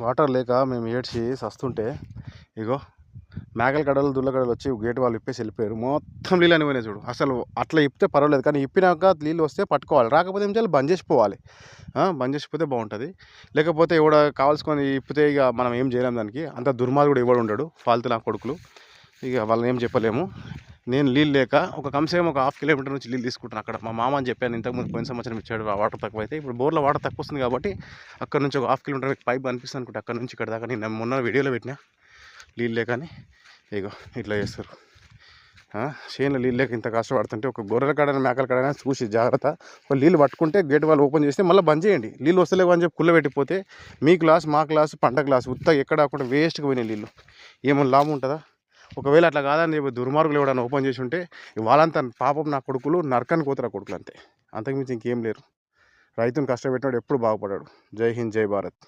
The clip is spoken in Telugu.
వాటర్ లేక మేము ఏడ్చి సస్తుంటే ఇగో మేకల కడలు దుల్ల కడలు వచ్చి గేట్ వాళ్ళు ఇప్పేసి వెళ్ళిపోయారు. మొత్తం నీళ్ళు అని పోయినాయి చూడు. అసలు అట్లా ఇప్పితే పర్వాలేదు, కానీ ఇప్పినాక నీళ్ళు వస్తే పట్టుకోవాలి, రాకపోతే ఏం చేయాలి, బంద్ చేసిపోవాలి. బంద్ చేసిపోతే బాగుంటుంది. లేకపోతే ఎవడ కావాల్సుకొని ఇప్పితే ఇక మనం ఏం చేయలేం దానికి. అంత దుర్మార్గుడు ఎవడు ఉండడు, ఫాల్తు నా కొడుకులు. ఇక వాళ్ళని ఏం చెప్పలేము. నేను నీళ్ళు లేక ఒక కమ్సేమ్ ఒక 1/2 కిలోమీటర్ నుంచి నీళ్ళు తీసుకుంటాను. అక్కడ మా మామ అని చెప్పాను ఇంతకుముందు, పోయిన సంవత్సరం ఇచ్చాడు వాటర్ తక్కువ అయితే. ఇప్పుడు బోర్లో వాటర్ తక్కువ వస్తుంది కాబట్టి అక్కడ నుంచి ఒక 1/2 కిలోమీటర్ పైప్ అనిపిస్తుంది అనుకుంటే అక్కడ నుంచి ఇక్కడ దాకా నేను మొన్న వీడియోలో పెట్టినా. నీళ్ళు లేకని ఇగో ఇట్లా చేస్తారు. చేనులో నీళ్ళు లేక ఇంత కష్టపడుతుంటే ఒక గొర్రెల కాడైనా మేకల కాడైనా చూసి జాగ్రత్త. ఒక నీళ్ళు పట్టుకుంటే గేట్ వాళ్ళు ఓపెన్ చేస్తే మళ్ళీ బంద్ చేయండి. నీళ్ళు వస్తలేవు అని చెప్పి కుళ్ళ పెట్టిపోతే మీ క్లాస్ మా క్లాస్ పంట క్లాస్ ఉత్త ఎక్కడ అక్కడ వేస్ట్గా పోయినాయి నీళ్ళు. ఏమైనా లాభం ఉంటుందా? ఒకవేళ అట్లా కాదని చెప్పి దుర్మార్గులు ఎవడన్నా ఓపెన్ చేసి ఉంటే వాళ్ళంతా పాపం నా కొడుకులు నరకానికి పోతారు కొడుకులు అంతే, అంతకుమించి ఇంకేం లేరు. రైతుని కష్టపెట్టినాడు ఎప్పుడు బాగుపడ్డాడు. జై హింద్, జై భారత్.